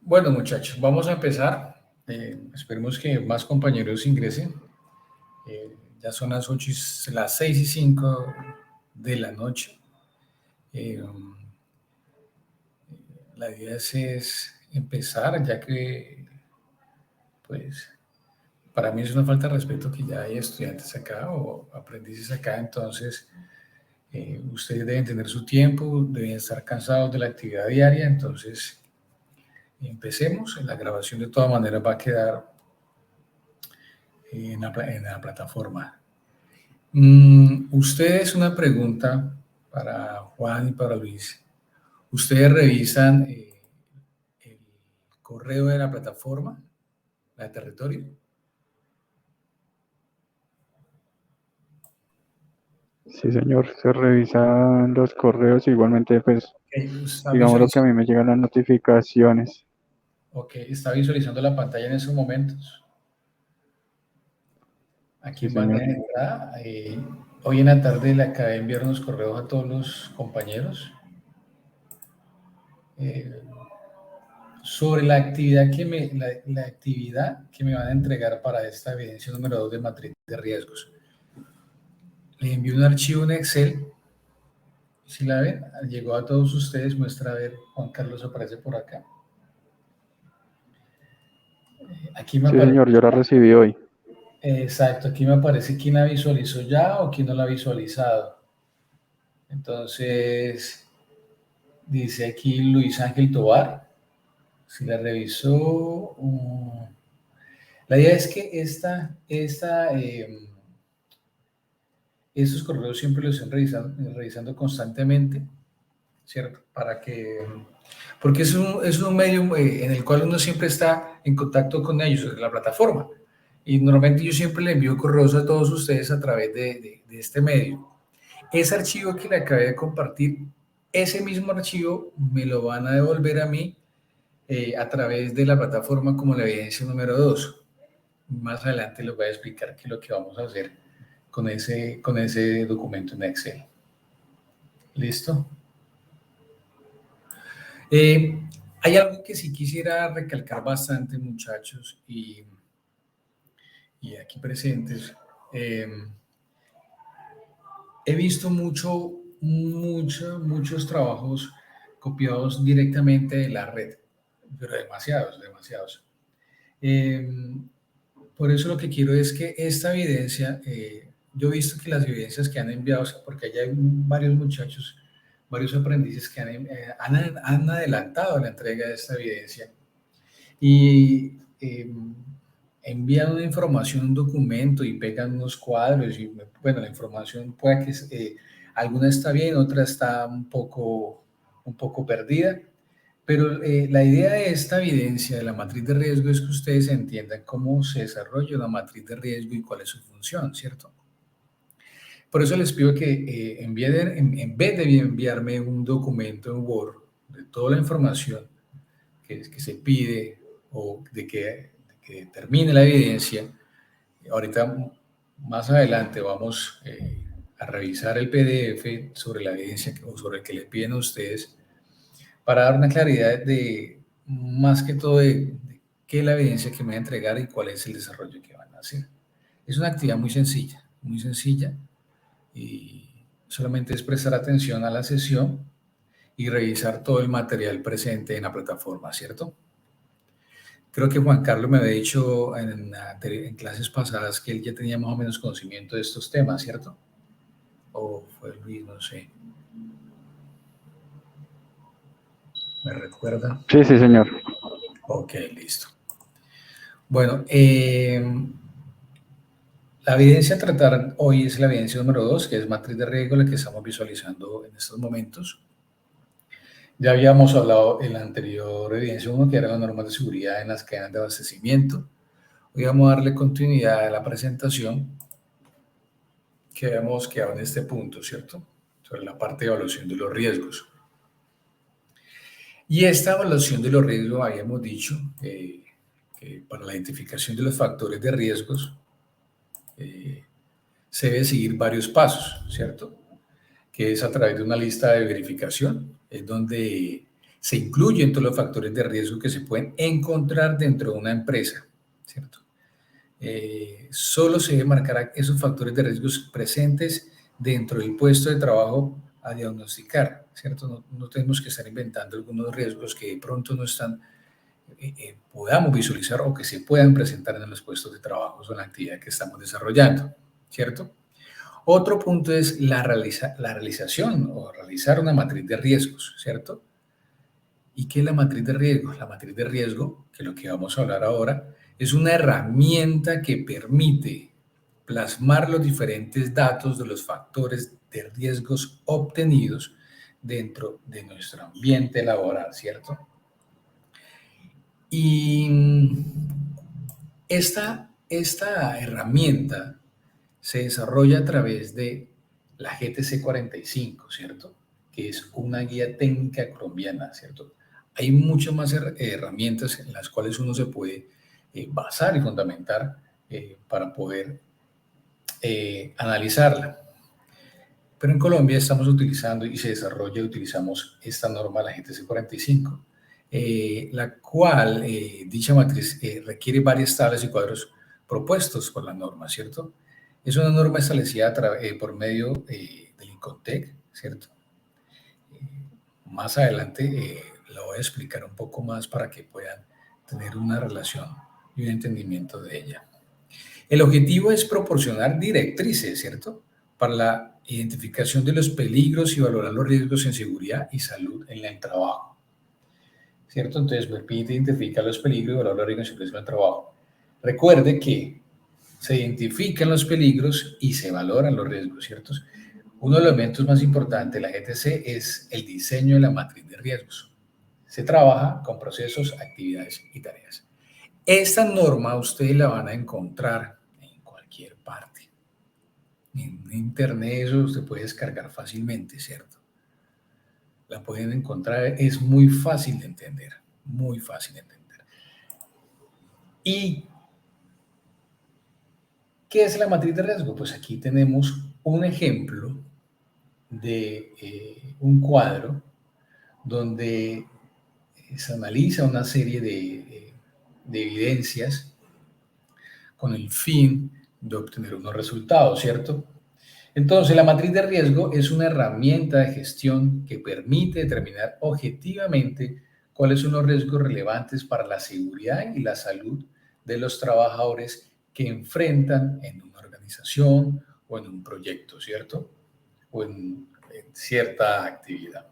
Bueno, muchachos, vamos a empezar. Esperemos que más compañeros ingresen. Ya son las 6:05 de la noche. Eh, la idea es empezar, ya que, pues, para mí es una falta de respeto que ya hay estudiantes acá o aprendices acá. Entonces, ustedes deben tener su tiempo, deben estar cansados de la actividad diaria. Entonces, empecemos. La grabación de todas maneras va a quedar en la plataforma. Ustedes, una pregunta para Juan y para Luis. ¿Ustedes revisan el correo de la plataforma, la de territorio? Sí, señor, se revisan los correos, igualmente, pues, ¿Está digamos lo que a visualizando? mí me llegan las notificaciones. Ok, ¿está visualizando la pantalla en esos momentos? Aquí Sí, en bandeja señor. de entrada. Hoy en la tarde le acabé de enviar unos correos a todos los compañeros eh, sobre la actividad que me van a entregar para esta evidencia número 2 de matriz de riesgos. Les envío un archivo en Excel. Si la ven, llegó a todos ustedes. Muestra a ver, Juan Carlos aparece por acá. Aquí me Sí, aparece, señor, yo la recibí hoy. exacto, aquí me aparece quién la visualizó ya o quién no la ha visualizado. Entonces, dice aquí Luis Ángel Tobar. Si la revisó. La idea es que estos correos siempre los estén revisando constantemente, ¿cierto? Porque es un medio en el cual uno siempre está en contacto con ellos, en la plataforma. Y normalmente yo siempre le envío correos a todos ustedes a través de este medio. Ese archivo que le acabé de compartir, ese mismo archivo me lo van a devolver a mí a través de la plataforma como la evidencia número 2. Más adelante les voy a explicar qué es lo que vamos a hacer con ese documento en Excel. ¿Listo? Eh, Hay algo que sí quisiera recalcar bastante, muchachos, y aquí presentes. Eh, He visto muchos trabajos copiados directamente de la red, pero demasiados, demasiados. Eh, por eso lo que quiero es que esta evidencia, yo he visto que las evidencias que han enviado, porque allá hay varios muchachos, varios aprendices que han adelantado la entrega de esta evidencia y envían una información, un documento y pegan unos cuadros y bueno, la información puede que alguna está bien, otra está un poco perdida, pero la idea de esta evidencia de la matriz de riesgo es que ustedes entiendan cómo se desarrolla una matriz de riesgo y cuál es su función, ¿cierto? Por eso les pido que en vez de enviarme un documento en Word de toda la información que se pide o de que termine la evidencia. Ahorita, más adelante, vamos a revisar el PDF sobre la evidencia o sobre el que le piden a ustedes para dar una claridad de más que todo de qué es la evidencia que me va a entregar y cuál es el desarrollo que van a hacer. Es una actividad muy sencilla y solamente es prestar atención a la sesión y revisar todo el material presente en la plataforma, ¿cierto? Creo que Juan Carlos me había dicho en clases pasadas que él ya tenía más o menos conocimiento de estos temas, ¿cierto? O fue Luis, no sé. ¿Me recuerda? Sí, sí, señor. Ok, listo. Bueno, la evidencia a tratar hoy es la evidencia número 2, que es matriz de riesgo, la que estamos visualizando en estos momentos. Ya habíamos hablado en la anterior evidencia 1, que era la norma de seguridad en las cadenas de abastecimiento. Hoy vamos a darle continuidad a la presentación que habíamos quedado en este punto, ¿cierto? Sobre la parte de evaluación de los riesgos. Y esta evaluación de los riesgos habíamos dicho que para la identificación de los factores de riesgos se debe seguir varios pasos, ¿cierto? Que es a través de una lista de verificación, es donde Se incluyen todos los factores de riesgo que se pueden encontrar dentro de una empresa, ¿cierto? Solo se debe marcar esos factores de riesgos presentes dentro del puesto de trabajo a diagnosticar, ¿cierto? No tenemos que estar inventando algunos riesgos que de pronto no están, podamos visualizar o que se puedan presentar en los puestos de trabajo o en la actividad que estamos desarrollando, ¿cierto? Otro punto es la realización o realizar una matriz de riesgos, ¿cierto? ¿Y qué es la matriz de riesgo? La matriz de riesgo, que es lo que vamos a hablar ahora, es una herramienta que permite plasmar los diferentes datos de los factores de riesgos obtenidos dentro de nuestro ambiente laboral, ¿cierto? Y esta herramienta se desarrolla a través de la GTC 45, ¿cierto? Que es una guía técnica colombiana, ¿cierto? Hay muchas más herramientas en las cuales uno se puede basar y fundamentar para poder analizarla. Pero en Colombia estamos utilizando y se desarrolla y utilizamos esta norma, la GTC 45, la cual, dicha matriz, requiere varias tablas y cuadros propuestos por la norma, ¿cierto? Es una norma establecida por medio del INCONTEC, ¿cierto? Más adelante lo voy a explicar un poco más para que puedan tener una relación y un entendimiento de ella. El objetivo es proporcionar directrices, ¿cierto?, para la identificación de los peligros y valorar los riesgos en seguridad y salud en el trabajo, ¿cierto? Entonces, permite identificar los peligros y valorar los riesgos en seguridad en el trabajo. Recuerde que se identifican los peligros y se valoran los riesgos, ¿cierto? Uno de los elementos más importantes de la GTC es el diseño de la matriz de riesgos. Se trabaja con procesos, actividades y tareas. Esta norma ustedes la van a encontrar en cualquier parte. En internet eso usted puede descargar fácilmente, ¿cierto? La pueden encontrar, es muy fácil de entender, muy fácil de entender. ¿Y qué es la matriz de riesgo? Pues aquí tenemos un ejemplo de un cuadro donde se analiza una serie de evidencias con el fin de obtener unos resultados, ¿cierto? Entonces, la matriz de riesgo es una herramienta de gestión que permite determinar objetivamente cuáles son los riesgos relevantes para la seguridad y la salud de los trabajadores que enfrentan en una organización o en un proyecto, ¿cierto? O en cierta actividad.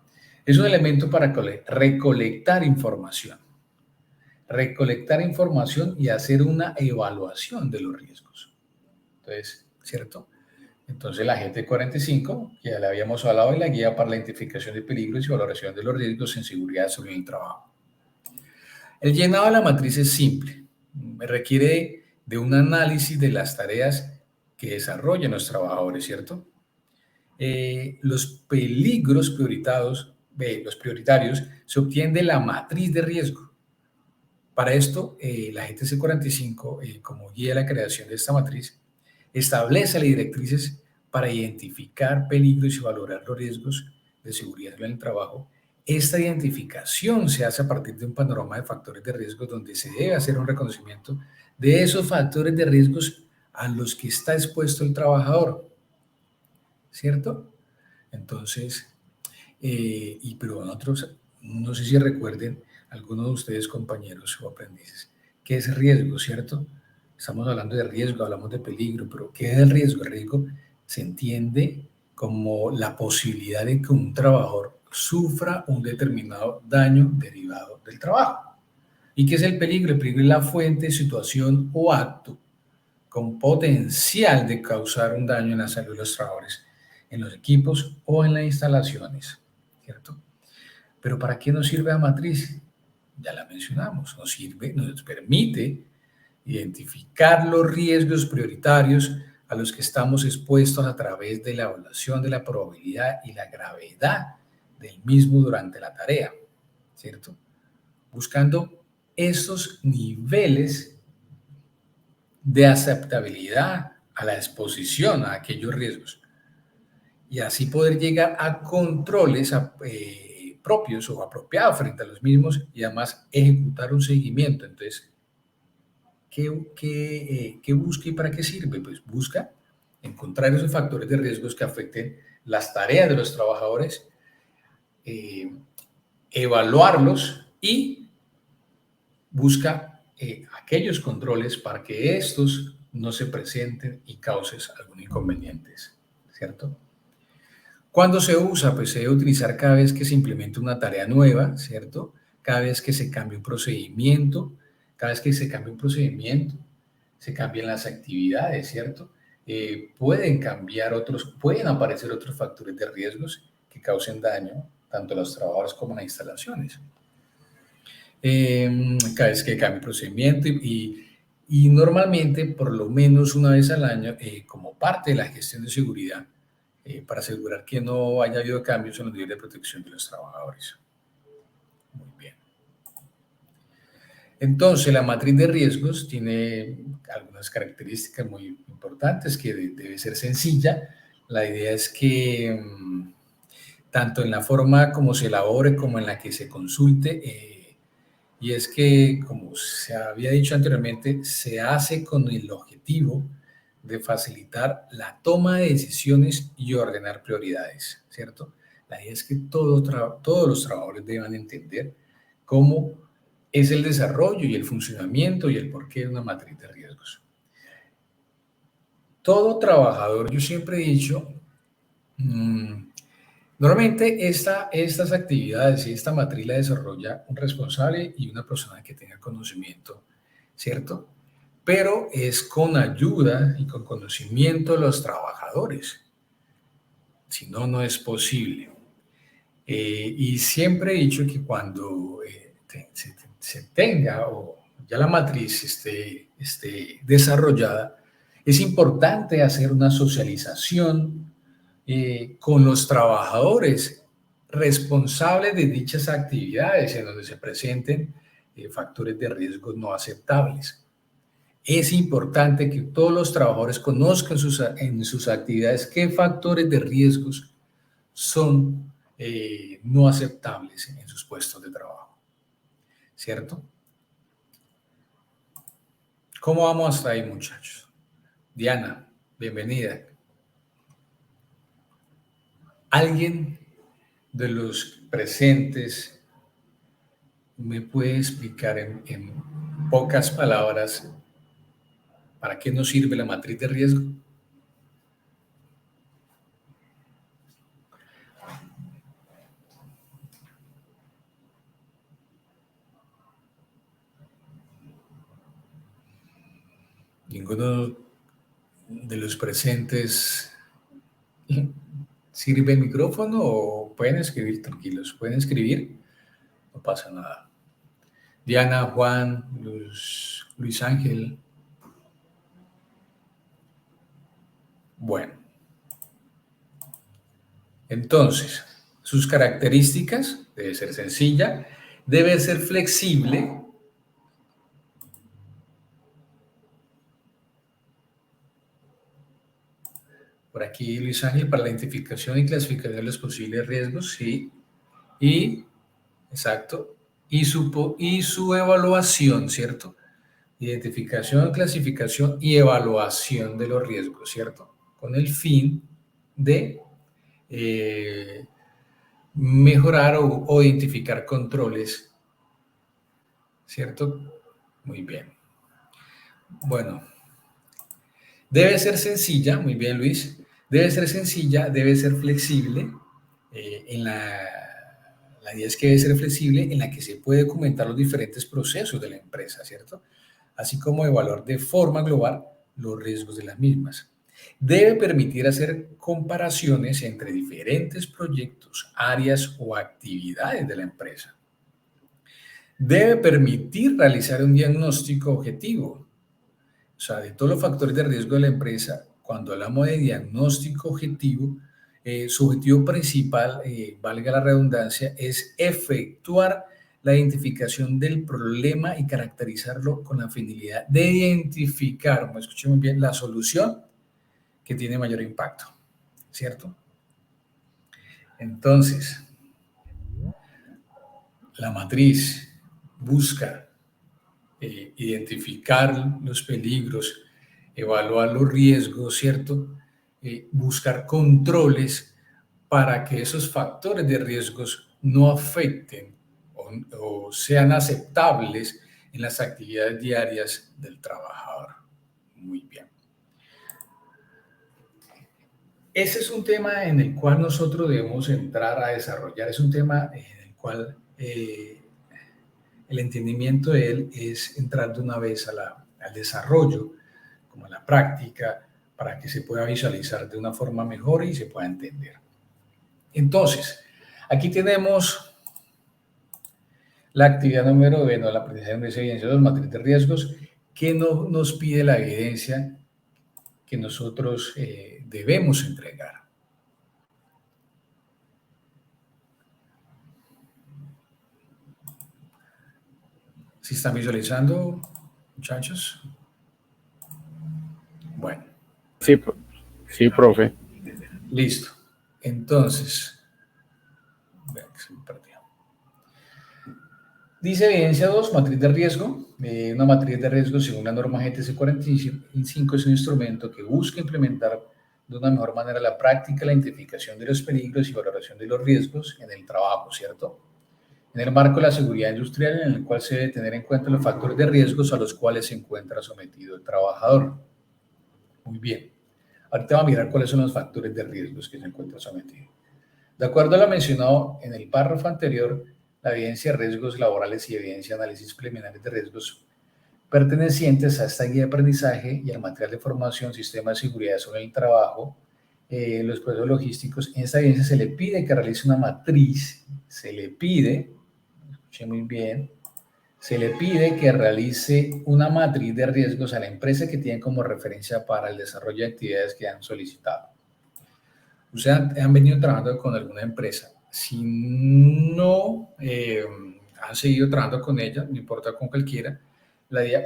Es un elemento para recolectar información y hacer una evaluación de los riesgos. Entonces, ¿cierto? Entonces, la GT45, que ya le habíamos hablado, es la guía para la identificación de peligros y valoración de los riesgos en seguridad sobre el trabajo. El llenado de la matriz es simple. Requiere de un análisis de las tareas que desarrollan los trabajadores, ¿cierto? Los peligros prioritarios se obtienen de la matriz de riesgo. Para esto, la GTC 45, como guía de la creación de esta matriz, establece las directrices para identificar peligros y valorar los riesgos de seguridad en el trabajo. Esta identificación se hace a partir de un panorama de factores de riesgo donde se debe hacer un reconocimiento de esos factores de riesgos a los que está expuesto el trabajador, ¿cierto? Entonces, pero nosotros, no sé si recuerden, algunos de ustedes, compañeros o aprendices, ¿qué es riesgo, cierto? Estamos hablando de riesgo, hablamos de peligro, pero ¿qué es el riesgo? El riesgo se entiende como la posibilidad de que un trabajador sufra un determinado daño derivado del trabajo. ¿Y qué es el peligro? El peligro es la fuente, situación o acto con potencial de causar un daño en la salud de los trabajadores, en los equipos o en las instalaciones, ¿cierto? Pero ¿para qué nos sirve la matriz? Ya la mencionamos, nos permite identificar los riesgos prioritarios a los que estamos expuestos a través de la evaluación de la probabilidad y la gravedad del mismo durante la tarea, ¿cierto? Buscando estos niveles de aceptabilidad a la exposición a aquellos riesgos y así poder llegar a controles propios o apropiados frente a los mismos y además ejecutar un seguimiento. Entonces, ¿qué busca y para qué sirve? Pues busca encontrar esos factores de riesgos que afecten las tareas de los trabajadores, evaluarlos y busca aquellos controles para que estos no se presenten y causes algún inconveniente, ¿cierto? ¿Cuándo se usa? Pues se debe utilizar cada vez que se implementa una tarea nueva, ¿cierto? Cada vez que se cambia un procedimiento, cada vez que se cambia un procedimiento, se cambian las actividades, ¿cierto? Pueden aparecer otros factores de riesgos que causen daño tanto a los trabajadores como a las instalaciones. Cada vez que cambie el procedimiento y normalmente por lo menos una vez al año como parte de la gestión de seguridad para asegurar que no haya habido cambios en los niveles de protección de los trabajadores. Muy bien. Entonces, la matriz de riesgos tiene algunas características muy importantes que debe ser sencilla. La idea es que tanto en la forma como se elabore como en la que se consulte, y es que, como se había dicho anteriormente, se hace con el objetivo de facilitar la toma de decisiones y ordenar prioridades, ¿cierto? La idea es que todos los trabajadores deban entender cómo es el desarrollo y el funcionamiento y el porqué de una matriz de riesgos. Todo trabajador, yo siempre he dicho, normalmente estas actividades y esta matriz la desarrolla un responsable y una persona que tenga conocimiento, ¿cierto? Pero es con ayuda y con conocimiento de los trabajadores. Si no, no es posible. Y siempre he dicho que cuando se tenga o ya la matriz esté desarrollada, es importante hacer una socialización con los trabajadores responsables de dichas actividades en donde se presenten factores de riesgo no aceptables. Es importante que todos los trabajadores conozcan en sus actividades qué factores de riesgos son no aceptables en sus puestos de trabajo, ¿cierto? ¿Cómo vamos hasta ahí, muchachos? Diana, bienvenida. ¿Alguien de los presentes me puede explicar en pocas palabras para qué nos sirve la matriz de riesgo? Ninguno de los presentes sirve el micrófono o pueden escribir, tranquilos, pueden escribir, no pasa nada. Diana, Juan, Luis Ángel. Bueno. Entonces, sus características, debe ser sencilla, debe ser flexible. Por aquí Luis Ángel, para la identificación y clasificación de los posibles riesgos, sí. Y, exacto, y su evaluación, ¿cierto? Identificación, clasificación y evaluación de los riesgos, ¿cierto? Con el fin de mejorar o identificar controles, ¿cierto? Muy bien. Bueno, debe ser sencilla, muy bien Luis, debe ser sencilla, debe ser flexible, la idea es que debe ser flexible en la que se puede documentar los diferentes procesos de la empresa, ¿cierto? Así como evaluar de forma global los riesgos de las mismas. Debe permitir hacer comparaciones entre diferentes proyectos, áreas o actividades de la empresa. Debe permitir realizar un diagnóstico objetivo, o sea, de todos los factores de riesgo de la empresa. Cuando hablamos de diagnóstico objetivo, su objetivo principal, valga la redundancia, es efectuar la identificación del problema y caracterizarlo con la finalidad de identificar, como escuché muy bien, la solución que tiene mayor impacto, ¿cierto? Entonces, La matriz busca identificar los peligros, evaluar los riesgos, ¿cierto? Buscar controles para que esos factores de riesgos no afecten o sean aceptables en las actividades diarias del trabajador. Muy bien. Ese es un tema en el cual nosotros debemos entrar a desarrollar. Es un tema en el cual el entendimiento de él es entrar de una vez al desarrollo, como a la práctica, para que se pueda visualizar de una forma mejor y se pueda entender. Entonces, aquí tenemos la actividad número B, la aprendizaje de evidencia 2, matriz de riesgos, que nos pide la evidencia que nosotros debemos entregar. ¿Sí están visualizando, muchachos? Bueno. Sí, profe. Listo. Entonces, vean que se me perdió. Dice evidencia 2, matriz de riesgo. Una matriz de riesgo según la norma GTC 45 es un instrumento que busca implementar de una mejor manera la práctica, la identificación de los peligros y valoración de los riesgos en el trabajo, ¿cierto? En el marco de la seguridad industrial, en el cual se debe tener en cuenta los factores de riesgos a los cuales se encuentra sometido el trabajador. Muy bien. Ahorita vamos a mirar cuáles son los factores de riesgos que se encuentra sometido. De acuerdo a lo mencionado en el párrafo anterior, la evidencia de riesgos laborales y evidencia de análisis preliminares de riesgos pertenecientes a esta guía de aprendizaje y al material de formación, sistema de seguridad sobre el trabajo, los procesos logísticos. En esta evidencia se le pide que realice una matriz, se le pide, escuche muy bien, se le pide que realice una matriz de riesgos a la empresa que tiene como referencia para el desarrollo de actividades que han solicitado. Ustedes han venido trabajando con alguna empresa. Si no han seguido trabajando con ella, no importa con cualquiera,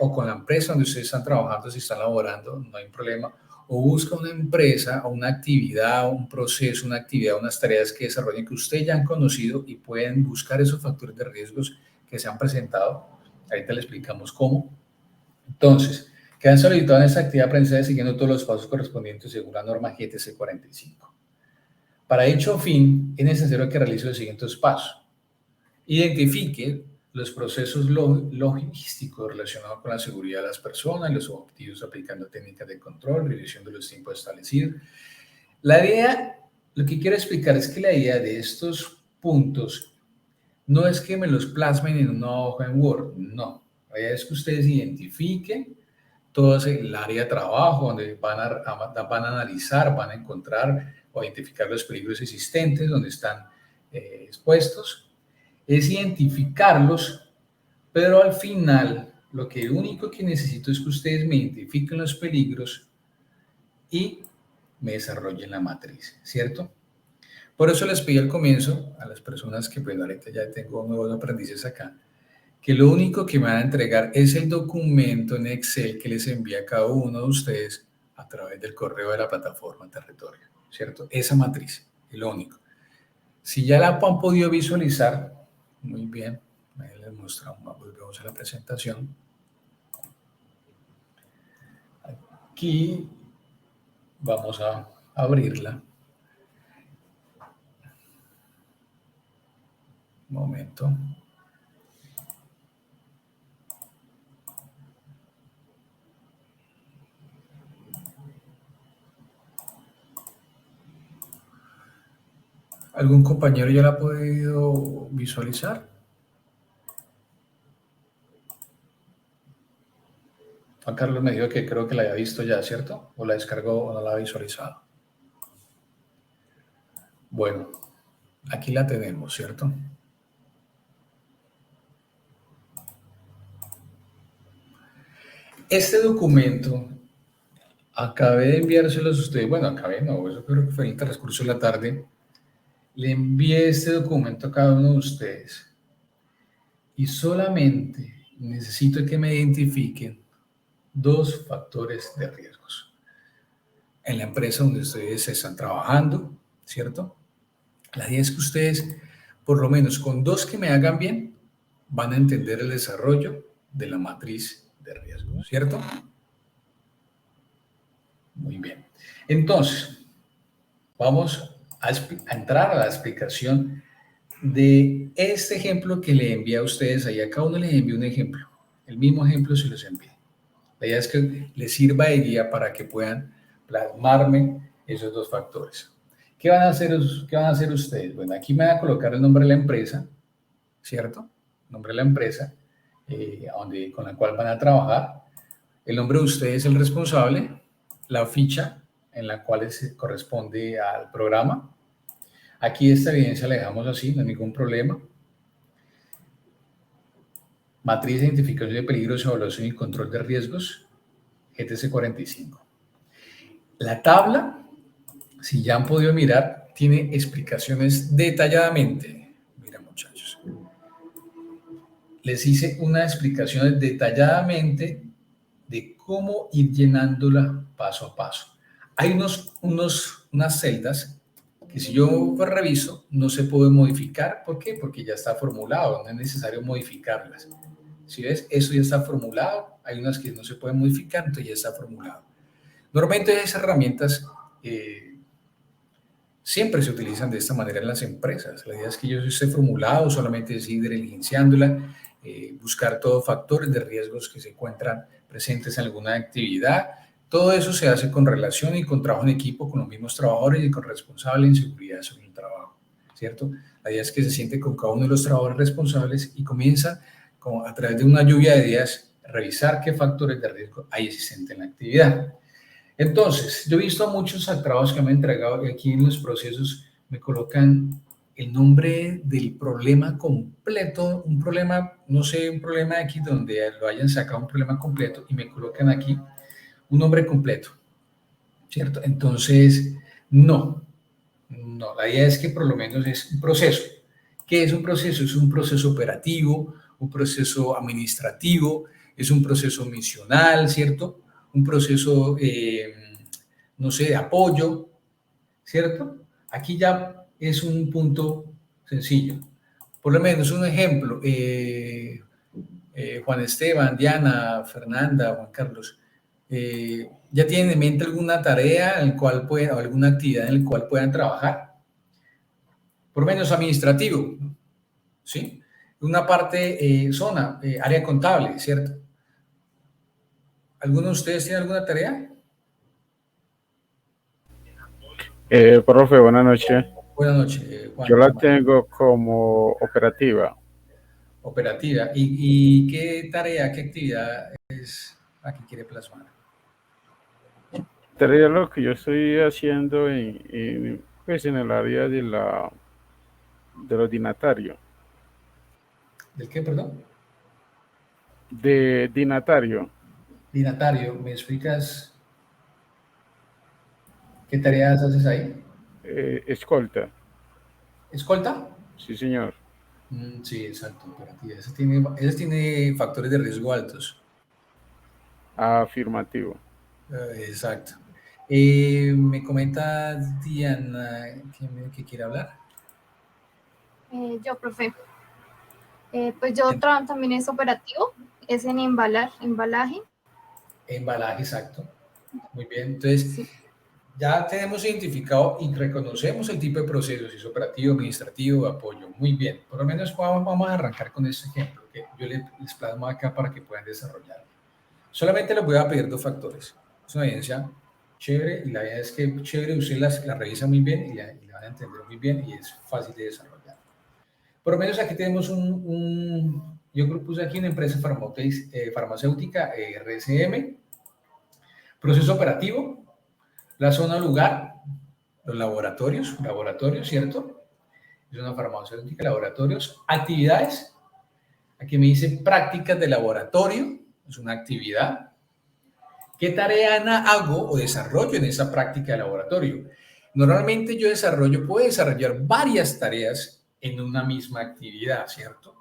o con la empresa donde ustedes están trabajando, si están laborando, no hay problema. O busca una empresa o una actividad, un proceso, una actividad, unas tareas que desarrollen que ustedes ya han conocido y pueden buscar esos factores de riesgos que se han presentado. Ahorita le explicamos cómo. Entonces, quedan solicitados en esta actividad de aprendizaje siguiendo todos los pasos correspondientes según la norma GTC 45. Para dicho fin, es necesario que realice los siguientes pasos. Identifique los procesos logísticos relacionados con la seguridad de las personas, los objetivos aplicando técnicas de control, revisión de los tiempos establecidos. La idea, lo que quiero explicar es que la idea de estos puntos no es que me los plasmen en una hoja en Word, no. La idea es que ustedes identifiquen todo el área de trabajo donde van a analizar, van a encontrar o identificar los peligros existentes donde están expuestos. Es identificarlos, pero al final lo único que necesito es que ustedes me identifiquen los peligros y me desarrollen la matriz, ¿cierto? Por eso les pedí al comienzo a las personas que pues ahorita ya tengo nuevos aprendices acá, que lo único que me van a entregar es el documento en Excel que les envía a cada uno de ustedes a través del correo de la plataforma Territorio, ¿cierto? Esa matriz, es lo único. Si ya la han podido visualizar, muy bien, ahí les mostramos, volvemos a la presentación. Aquí vamos a abrirla. Un momento. ¿Algún compañero ya la ha podido visualizar? Juan Carlos me dijo que creo que la había visto ya, ¿cierto? O la descargó o no la ha visualizado. Bueno, aquí la tenemos, ¿cierto? Este documento acabé de enviárselos a ustedes. Bueno, no, eso creo que fue en el transcurso de la tarde. Le envié este documento a cada uno de ustedes y solamente necesito que me identifiquen dos factores de riesgos en la empresa donde ustedes están trabajando, ¿cierto? La idea es que ustedes, por lo menos con dos que me hagan bien, van a entender el desarrollo de la matriz de riesgo, ¿cierto? Muy bien. Entonces, vamos a entrar a la explicación de este ejemplo que le envié a ustedes. Ahí a cada uno les envié un ejemplo. El mismo ejemplo se los envié. La idea es que les sirva de guía para que puedan plasmarme esos dos factores. ¿Qué van a hacer ustedes? Bueno, aquí me van a colocar el nombre de la empresa, ¿cierto? El nombre de la empresa con la cual van a trabajar. El nombre de ustedes es el responsable, la ficha en la cual se corresponde al programa. Aquí esta evidencia la dejamos así, no hay ningún problema. Matriz de identificación de peligros, evaluación y control de riesgos, GTC 45. La tabla, si ya han podido mirar, tiene explicaciones detalladamente. Mira, muchachos. Les hice una explicación detalladamente de cómo ir llenándola paso a paso. Hay unas celdas que si yo reviso no se puede modificar. ¿Por qué? Porque ya está formulado, no es necesario modificarlas. Si ves, eso ya está formulado. Hay unas que no se pueden modificar, entonces ya está formulado. Normalmente esas herramientas siempre se utilizan de esta manera en las empresas. La idea es que yo esté formulado, solamente es ir diligenciándola, buscar todos factores de riesgos que se encuentran presentes en alguna actividad. Todo eso se hace con relación y con trabajo en equipo con los mismos trabajadores y con responsables en seguridad sobre el trabajo, ¿cierto? La idea es que se siente con cada uno de los trabajadores responsables y comienza a través de una lluvia de ideas revisar qué factores de riesgo hay existentes en la actividad. Entonces, yo he visto a muchos trabajos que me han entregado que aquí en los procesos me colocan el nombre del problema completo, un problema, no sé, un problema aquí donde lo hayan sacado un problema completo y me colocan aquí un nombre completo, ¿cierto? Entonces, no, la idea es que por lo menos es un proceso. ¿Qué es un proceso? Es un proceso operativo, un proceso administrativo, es un proceso misional, ¿cierto? Un proceso, no sé, de apoyo, ¿cierto? Aquí ya es un punto sencillo. Por lo menos un ejemplo, Juan Esteban, Diana, Fernanda, Juan Carlos, ¿ya tienen en mente alguna tarea en cual pueden, o alguna actividad en la cual puedan trabajar? Por lo menos administrativo, ¿sí? Una parte, área contable, ¿cierto? ¿Alguno de ustedes tiene alguna tarea? Profe, buenas noches. Buenas noches, Yo Juan. la tengo como operativa. Operativa. ¿Y qué tarea, qué actividad es la que quiere plasmar? Sería lo que yo estoy haciendo pues en el área del ordinatario. ¿Del qué, perdón? De dinatario. Dinatario, ¿me explicas qué tareas haces ahí? Escolta. ¿Escolta? Sí, señor. Sí, exacto, operativa. Ese tiene factores de riesgo altos. Afirmativo. Exacto. Me comenta Diana que quiere hablar. Yo, profe. Pues yo trabajo también es operativo, es en embalaje. Embalaje, exacto. Muy bien. Entonces, Sí. ya tenemos identificado y reconocemos el tipo de procesos, si es operativo, administrativo, apoyo. Muy bien. Por lo menos vamos a arrancar con este ejemplo que yo les plasmo acá para que puedan desarrollar. Solamente les voy a pedir dos factores. Es una evidencia chévere y la idea es que chévere, usted la revisa muy bien y la van a entender muy bien y es fácil de desarrollar. Por lo menos aquí tenemos yo puse aquí una empresa farmacéutica, RCM, proceso operativo, la zona lugar, los laboratorios, ¿cierto? Es una farmacéutica, laboratorios, actividades. Aquí me dice prácticas de laboratorio, es una actividad. ¿Qué tarea hago o desarrollo en esa práctica de laboratorio? Normalmente puedo desarrollar varias tareas en una misma actividad, ¿cierto?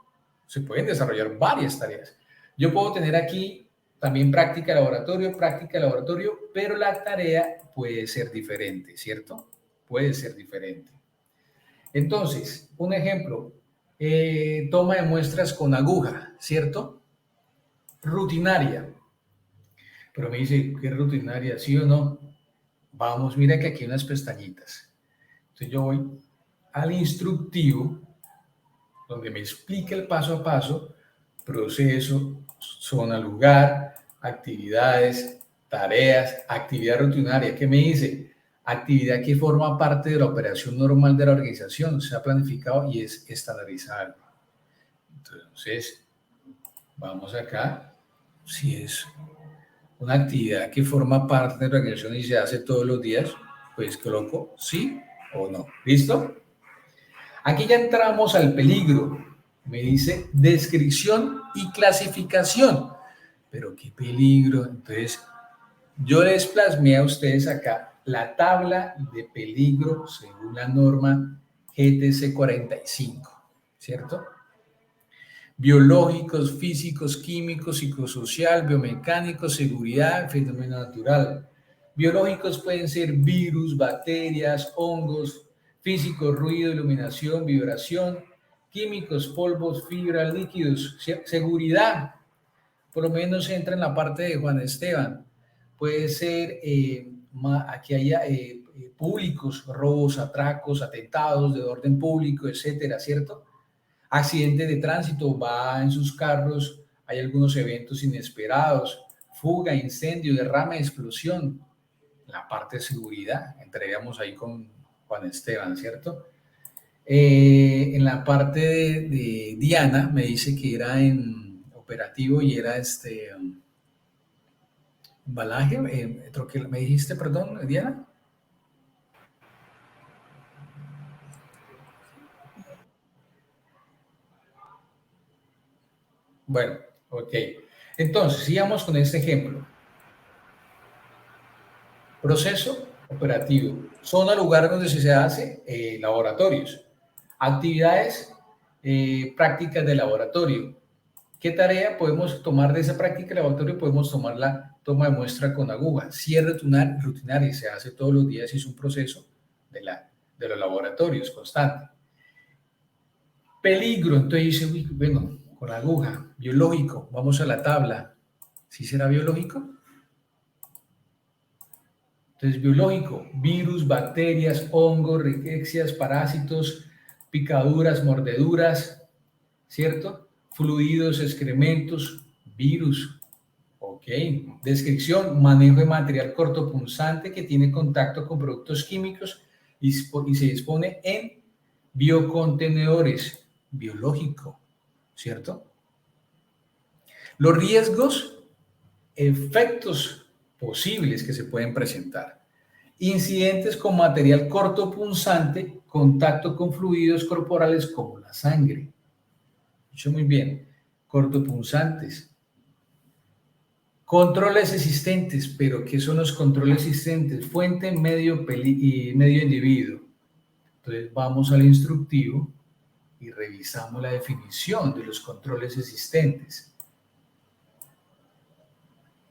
Se pueden desarrollar varias tareas. Yo puedo tener aquí también práctica de laboratorio, pero la tarea puede ser diferente, ¿cierto? Puede ser diferente. Entonces, un ejemplo, Toma de muestras con aguja, ¿cierto? Rutinaria. Pero me dice, ¿qué rutinaria? ¿Sí o no? Vamos, mira que aquí hay unas pestañitas. Entonces yo voy al instructivo, donde me explica el paso a paso, proceso, zona lugar, actividades, tareas, actividad rutinaria. ¿Qué me dice? Actividad que forma parte de la operación normal de la organización, se ha planificado y es estandarizable. Entonces, vamos acá. Si es una actividad que forma parte de la organización y se hace todos los días, pues coloco sí o no. ¿Listo? Aquí ya entramos al peligro. Me dice descripción y clasificación. Pero qué peligro. Entonces, yo les plasmé a ustedes acá la tabla de peligro según la norma GTC 45, ¿cierto? Biológicos, físicos, químicos, psicosocial, biomecánico, seguridad, fenómeno natural. Biológicos pueden ser virus, bacterias, hongos, físicos, ruido, iluminación, vibración, químicos, polvos, fibras, líquidos. Seguridad, por lo menos entra en la parte de Juan Esteban. Puede ser, aquí haya públicos, robos, atracos, atentados de orden público, etcétera, ¿cierto? Accidentes de tránsito, va en sus carros, hay algunos eventos inesperados, fuga, incendio, derrame, explosión. La parte de seguridad, entraríamos ahí con Juan Esteban, ¿cierto? En la parte de Diana, me dice que era en operativo y era embalaje, me dijiste, perdón, Diana. Bueno, ok. Entonces, sigamos con este ejemplo. Proceso operativo. Zona, lugar donde se hace laboratorios. Actividades, prácticas de laboratorio. ¿Qué tarea podemos tomar de esa práctica de laboratorio? Podemos tomar la toma de muestra con aguja. Si es rutinaria y se hace todos los días, es un proceso de los laboratorios constante. Peligro, entonces dice, uy, bueno, con aguja, biológico, vamos a la tabla. ¿Sí será biológico? Entonces, biológico, virus, bacterias, hongos, riquecias, parásitos, picaduras, mordeduras, ¿cierto? Fluidos, excrementos, virus. Ok. Descripción, manejo de material cortopunzante que tiene contacto con productos químicos y se dispone en biocontenedores, biológico, ¿cierto? Los riesgos, efectos posibles que se pueden presentar. Incidentes con material cortopunzante, contacto con fluidos corporales como la sangre. Escucho muy bien. Cortopunzantes. Controles existentes, pero ¿qué son los controles existentes? Fuente, medio y medio individuo. Entonces vamos al instructivo y revisamos la definición de los controles existentes.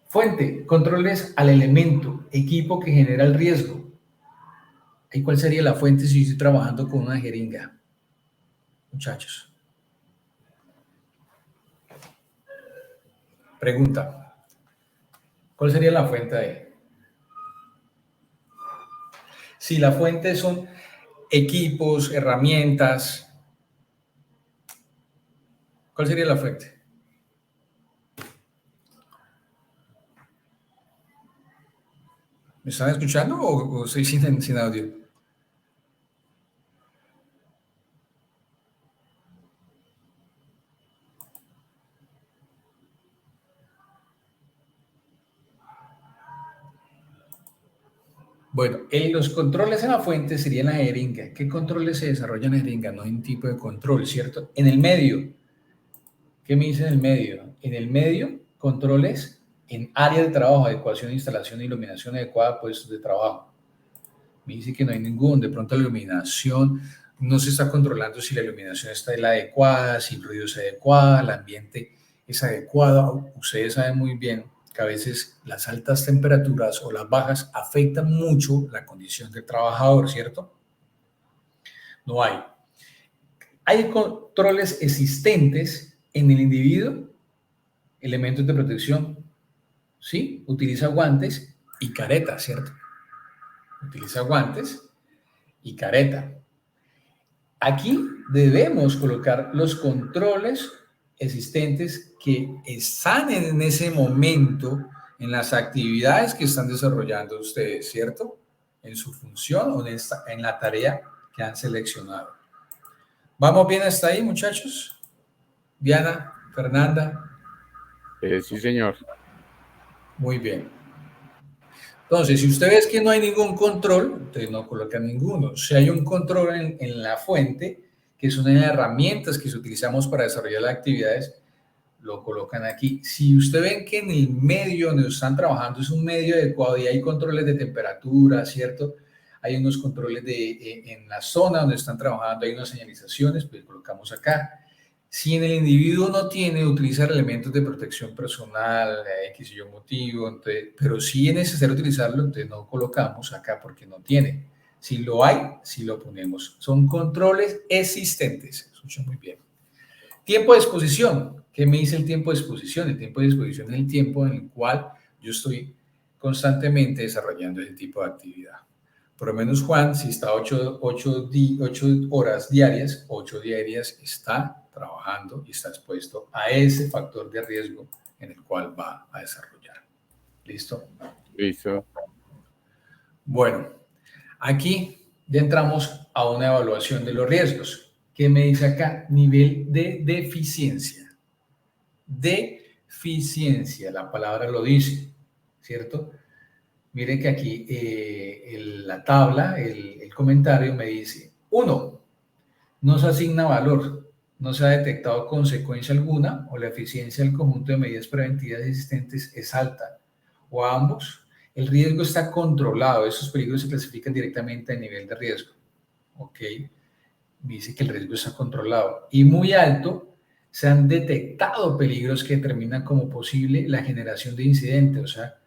Fuente, controles al elemento, equipo que genera el riesgo. ¿Y cuál sería la fuente si yo estoy trabajando con una jeringa? Muchachos. Pregunta. ¿Cuál sería la fuente ahí? Si la fuente son equipos, herramientas, ¿cuál sería la fuente? ¿Me están escuchando o estoy sin audio? Bueno, los controles en la fuente serían la jeringa. ¿Qué controles se desarrollan en la jeringa? No hay un tipo de control, ¿cierto? En el medio, ¿qué me dice en el medio? En el medio, controles en área de trabajo, adecuación, instalación e iluminación adecuada a puestos de trabajo. Me dice que no hay ningún, de pronto la iluminación no se está controlando si la iluminación está la adecuada, si el ruido es adecuado, el ambiente es adecuado. Ustedes saben muy bien que a veces las altas temperaturas o las bajas afectan mucho la condición del trabajador, ¿cierto? No hay. Hay controles existentes en el individuo, elementos de protección, ¿sí? Utiliza guantes y careta, ¿cierto? Utiliza guantes y careta. Aquí debemos colocar los controles existentes que están en ese momento en las actividades que están desarrollando ustedes, ¿cierto? En su función o en la tarea que han seleccionado. ¿Vamos bien hasta ahí, muchachos? Diana, Fernanda. Sí, señor. Muy bien. Entonces, si usted ve que no hay ningún control, entonces no coloca ninguno. Si hay un control en la fuente, que es una de las herramientas que utilizamos para desarrollar las actividades, lo colocan aquí. Si usted ven que en el medio donde están trabajando es un medio adecuado y hay controles de temperatura, ¿cierto? Hay unos controles en la zona donde están trabajando, hay unas señalizaciones, pues colocamos acá. Si en el individuo no tiene, utilizar elementos de protección personal, X y yo motivo, entonces, pero si es necesario utilizarlo, entonces no colocamos acá porque no tiene. Si lo hay, si lo ponemos. Son controles existentes. Escuchen muy bien. Tiempo de exposición. ¿Qué me dice el tiempo de exposición? El tiempo de exposición es el tiempo en el cual yo estoy constantemente desarrollando ese tipo de actividad. Por lo menos Juan, si está 8 horas diarias, 8 diarias está trabajando y está expuesto a ese factor de riesgo en el cual va a desarrollar. ¿Listo? Listo. Bueno, aquí ya entramos a una evaluación de los riesgos. ¿Qué me dice acá? Nivel de deficiencia. Deficiencia, la palabra lo dice, ¿cierto? Miren que aquí la tabla, el comentario me dice, 1, no se asigna valor, no se ha detectado consecuencia alguna o la eficiencia del conjunto de medidas preventivas existentes es alta, o ambos, el riesgo está controlado, esos peligros se clasifican directamente a nivel de riesgo, ¿ok? Dice que el riesgo está controlado y muy alto, se han detectado peligros que determinan como posible la generación de incidentes, o sea,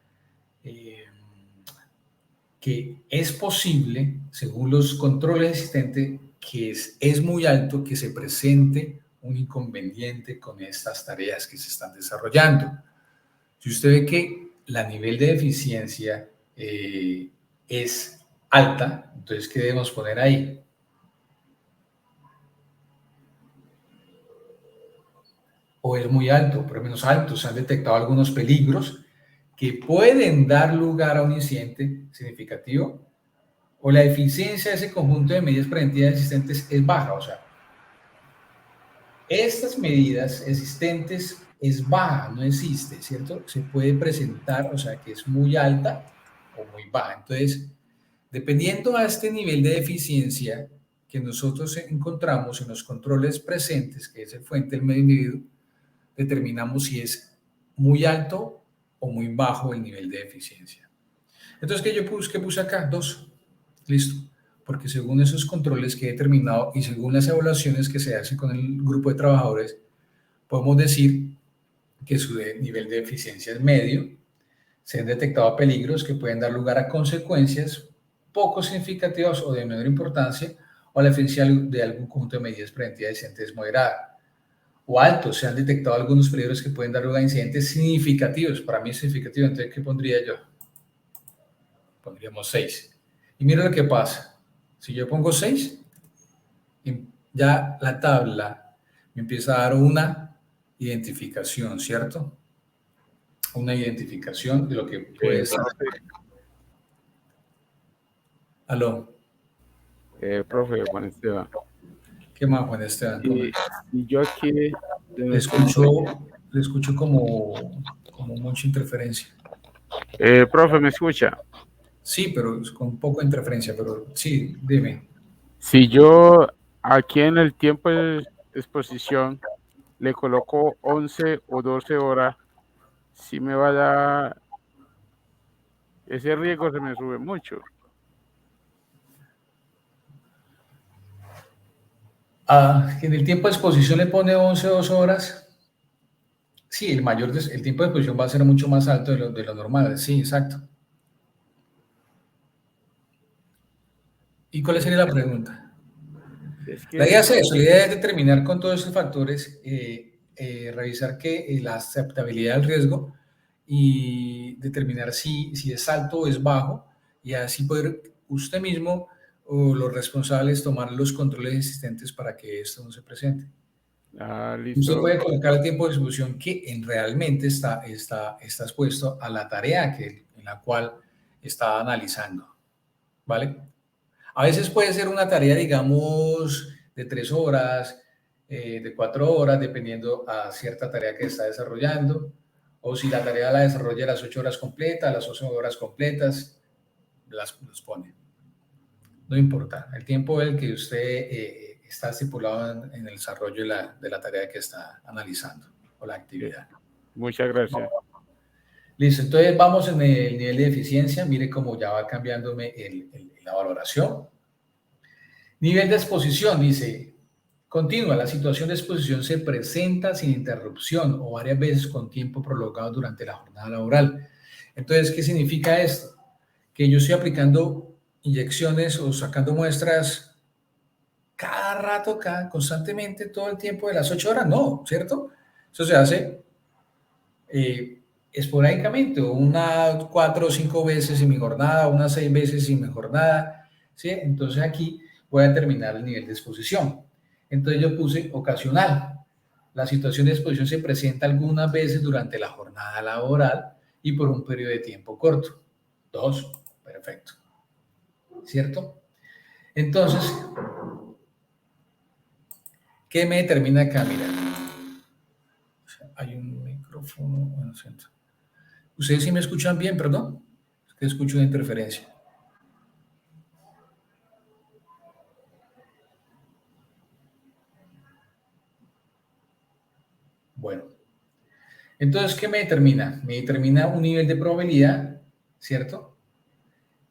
que es posible, según los controles existentes, que es muy alto que se presente un inconveniente con estas tareas que se están desarrollando. Si usted ve que la nivel de eficiencia es alta, entonces, ¿qué debemos poner ahí? O es muy alto, por lo menos alto, se han detectado algunos peligros que pueden dar lugar a un incidente significativo, o la eficiencia de ese conjunto de medidas preventivas existentes es baja, o sea, estas medidas existentes es baja, no existe, ¿cierto? Se puede presentar, o sea, que es muy alta o muy baja. Entonces, dependiendo a este nivel de eficiencia que nosotros encontramos en los controles presentes, que es el fuente del medio individuo, determinamos si es muy alto o muy bajo el nivel de eficiencia. Entonces, ¿qué puse acá? 2. Listo. Porque según esos controles que he determinado y según las evaluaciones que se hacen con el grupo de trabajadores, podemos decir que su nivel de eficiencia es medio, se han detectado peligros que pueden dar lugar a consecuencias poco significativas o de menor importancia, o la eficiencia de algún conjunto de medidas preventivas existentes es moderada. O alto, se han detectado algunos peligros que pueden dar lugar a incidentes significativos. Para mí es significativo, entonces, ¿qué pondría yo? Pondríamos 6. Y mira lo que pasa. Si yo pongo 6, ya la tabla me empieza a dar una identificación, ¿cierto? Una identificación de lo que puede ser. Aló. Profe, Juan Esteban. ¿Qué más, Juan Esteban? Y yo aquí... Le escucho como mucha interferencia. Profe, ¿me escucha? Sí, pero con un poco de interferencia, pero sí, dime. Si yo aquí en el tiempo de exposición le coloco 11 o 12 horas, sí me va a dar, ese riesgo se me sube mucho. En el tiempo de exposición le pone 11 o 2 horas. Sí, el tiempo de exposición va a ser mucho más alto de lo normal. Sí, exacto. ¿Y cuál sería la pregunta? Es La idea que, es eso, la idea es determinar con todos esos factores, revisar que la aceptabilidad del riesgo y determinar si es alto o es bajo y así poder usted mismo o los responsables tomar los controles existentes para que esto no se presente. Usted listo. puede colocar el tiempo de ejecución que realmente está expuesto a la tarea en la cual está analizando, ¿vale? A veces puede ser una tarea, digamos, de 3 horas, de 4 horas, dependiendo a cierta tarea que está desarrollando. O si la tarea la desarrolla a las 8 horas completas, a las 8 horas completas, las pone. No importa. El tiempo el que usted está estipulado en el desarrollo de la tarea que está analizando o la actividad. Muchas gracias. Listo, entonces vamos en el nivel de eficiencia. Mire cómo ya va cambiándome la valoración. Nivel de exposición, dice, continua, la situación de exposición se presenta sin interrupción o varias veces con tiempo prolongado durante la jornada laboral. Entonces, ¿qué significa esto? Que yo estoy aplicando inyecciones o sacando muestras cada rato, constantemente, todo el tiempo de las 8 horas. No, ¿cierto? Eso se hace esporádicamente, unas 4 o 5 veces en mi jornada, unas 6 veces en mi jornada, ¿sí? Entonces aquí voy a determinar el nivel de exposición. Entonces yo puse ocasional. La situación de exposición se presenta algunas veces durante la jornada laboral y por un periodo de tiempo corto. 2, perfecto. ¿Cierto? Entonces, ¿qué me determina acá? Mira, hay un micrófono, bueno, siento. ¿Ustedes sí me escuchan bien, perdón? Es que escucho una interferencia. Bueno, entonces, ¿qué me determina? Me determina un nivel de probabilidad, ¿cierto?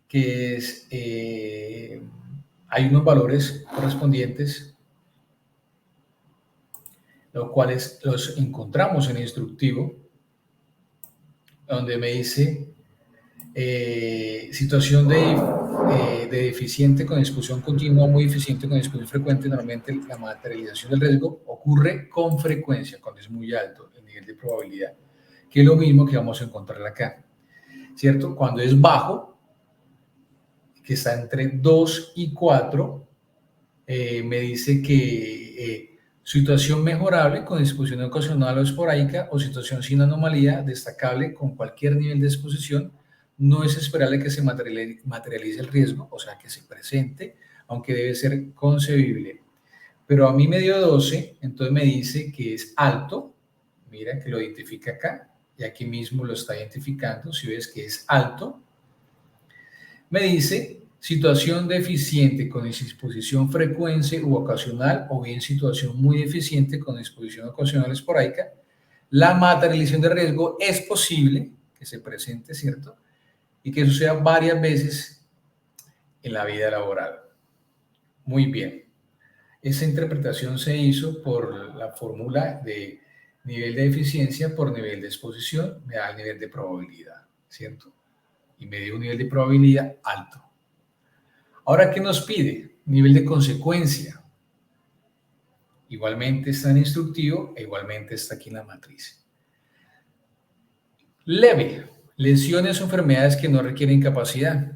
Que es, hay unos valores correspondientes, los cuales los encontramos en el instructivo, donde me dice situación de deficiente con discusión continua, muy eficiente con discusión frecuente. Normalmente la materialización del riesgo ocurre con frecuencia, cuando es muy alto el nivel de probabilidad, que es lo mismo que vamos a encontrar acá, ¿cierto? Cuando es bajo, que está entre 2 y 4, me dice que situación mejorable con exposición ocasional o esporádica o situación sin anomalía destacable con cualquier nivel de exposición. No es esperable que se materialice el riesgo, o sea, que se presente, aunque debe ser concebible. Pero a mí me dio 12, entonces me dice que es alto. Mira que lo identifica acá y aquí mismo lo está identificando. Si ves que es alto, me dice situación deficiente con exposición frecuente u ocasional o bien situación muy deficiente con exposición ocasional esporádica. La materialización de riesgo es posible que se presente, ¿cierto? Y que suceda varias veces en la vida laboral. Muy bien. Esa interpretación se hizo por la fórmula de nivel de eficiencia por nivel de exposición, me da el nivel de probabilidad, ¿cierto? Y me dio un nivel de probabilidad alto. Ahora, ¿qué nos pide? Nivel de consecuencia. Igualmente está en instructivo e igualmente está aquí en la matriz. Leve. Lesiones o enfermedades que no requieren incapacidad.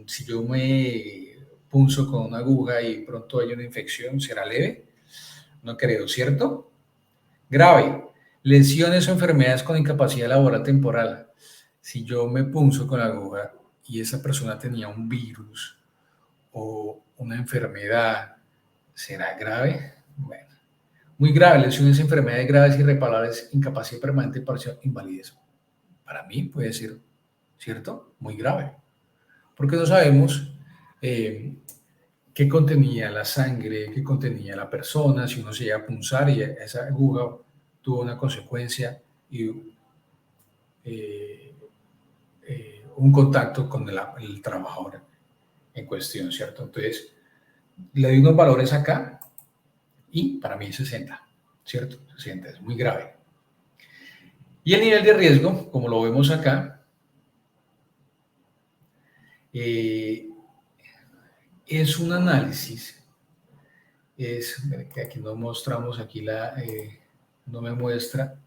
Si yo me punzo con una aguja y pronto hay una infección, ¿será leve? No creo, ¿cierto? Grave. Lesiones o enfermedades con incapacidad laboral temporal. Si yo me punzo con la aguja y esa persona tenía un virus o una enfermedad, ¿será grave? Bueno, muy grave, lesiones, enfermedades graves, irreparables, incapacidad permanente, parcial, invalidez. Para mí puede ser, ¿cierto? Muy grave. Porque no sabemos qué contenía la sangre, qué contenía la persona, si uno se llega a punzar y esa aguja tuvo una consecuencia y un contacto con el trabajador en cuestión, ¿cierto? Entonces, le doy unos valores acá y para mí 60, ¿cierto? 60 es muy grave. Y el nivel de riesgo, como lo vemos acá, es un análisis es, miren que aquí no mostramos, aquí no me muestra,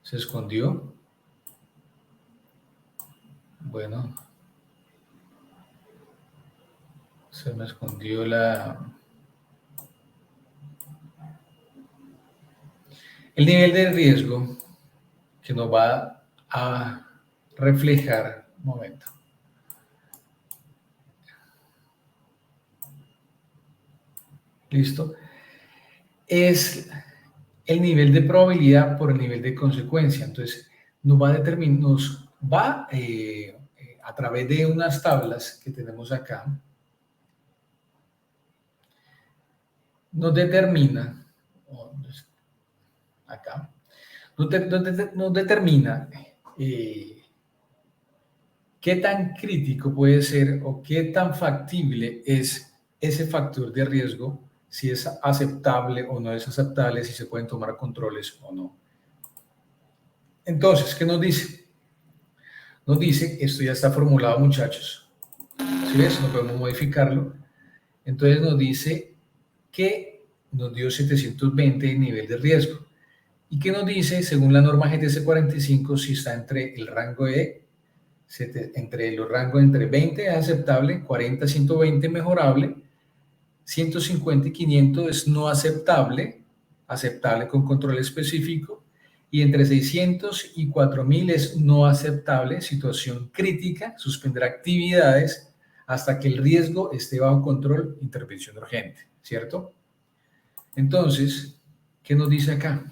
se escondió. Bueno, se me escondió el nivel de riesgo que nos va a reflejar. Un momento. Listo. Es el nivel de probabilidad por el nivel de consecuencia. Entonces, nos va a determinar, a través de unas tablas que tenemos acá, nos determina, acá, nos determina qué tan crítico puede ser o qué tan factible es ese factor de riesgo, si es aceptable o no es aceptable, si se pueden tomar controles o no. Entonces, ¿qué nos dice? Nos dice, esto ya está formulado, muchachos. ¿Sí ves? No podemos modificarlo. Entonces nos dice que nos dio 720 de nivel de riesgo. ¿Y qué nos dice? Según la norma GTC 45, si está entre el rango entre los rangos entre 20 es aceptable, 40 120 mejorable, 150 y 500 es no aceptable, aceptable con control específico, y entre 600 y 4000 es no aceptable, situación crítica, suspender actividades hasta que el riesgo esté bajo control, intervención urgente, ¿cierto? Entonces, ¿qué nos dice acá?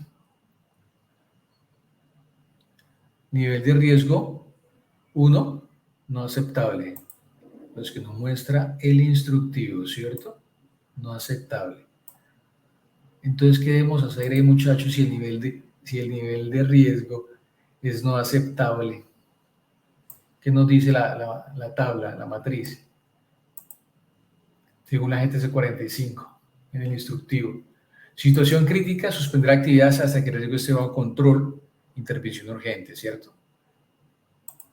Nivel de riesgo 1, no aceptable. Los que nos muestra el instructivo, ¿cierto? No aceptable. Entonces, ¿qué debemos hacer ahí, muchachos, si el nivel de riesgo es no aceptable? ¿Qué nos dice la tabla, la matriz? Según la GTC 45, en el instructivo. Situación crítica, suspender actividades hasta que el riesgo esté bajo control, intervención urgente, ¿cierto?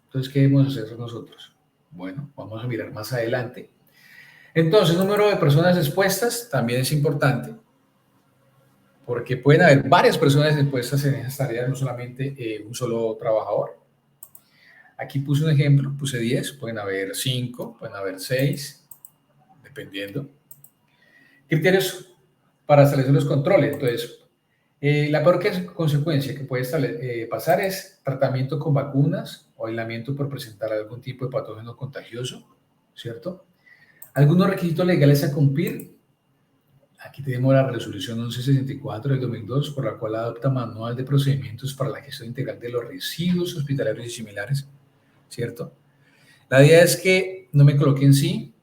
Entonces, ¿qué debemos hacer nosotros? Bueno, vamos a mirar más adelante. Entonces, número de personas expuestas también es importante, porque pueden haber varias personas expuestas en esas tareas, no solamente un solo trabajador. Aquí puse un ejemplo, puse 10, pueden haber 5, pueden haber 6, dependiendo. Criterios para establecer los controles. Entonces, la peor consecuencia que puede pasar es tratamiento con vacunas o aislamiento por presentar algún tipo de patógeno contagioso, ¿cierto? Algunos requisitos legales a cumplir. Aquí tenemos la resolución 1164 del 2002, por la cual adopta manual de procedimientos para la gestión integral de los residuos hospitalarios y similares, ¿cierto? La idea es que no me coloquen sí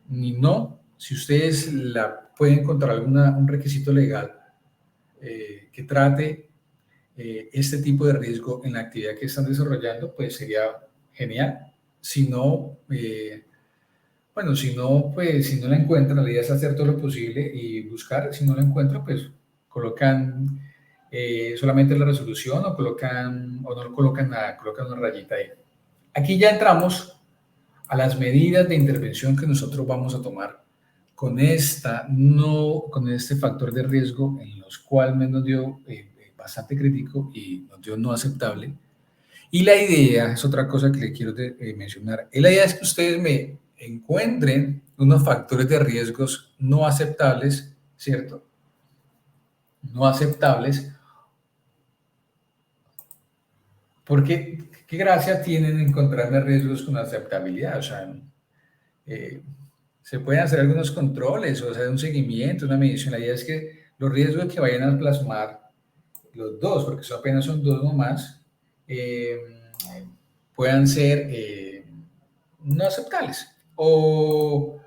ni no. Si ustedes pueden encontrar un requisito legal que trate este tipo de riesgo en la actividad que están desarrollando, pues sería genial. Si no, bueno, pues si no la encuentran, la idea es hacer todo lo posible y buscar. Si no la encuentran, pues colocan solamente la resolución o no colocan nada, colocan una rayita ahí. Aquí ya entramos a las medidas de intervención que nosotros vamos a tomar con este factor de riesgo, en los cuales nos dio bastante crítico y nos dio no aceptable. Y la idea es otra cosa que le quiero mencionar. La idea es que ustedes me encuentren unos factores de riesgos no aceptables, ¿cierto? No aceptables. Porque, ¿qué gracia tienen encontrarme riesgos con aceptabilidad? O sea, se pueden hacer algunos controles, o sea, un seguimiento, una medición. La idea es que los riesgos que vayan a plasmar, los dos, porque eso apenas son dos nomás, puedan ser no aceptables o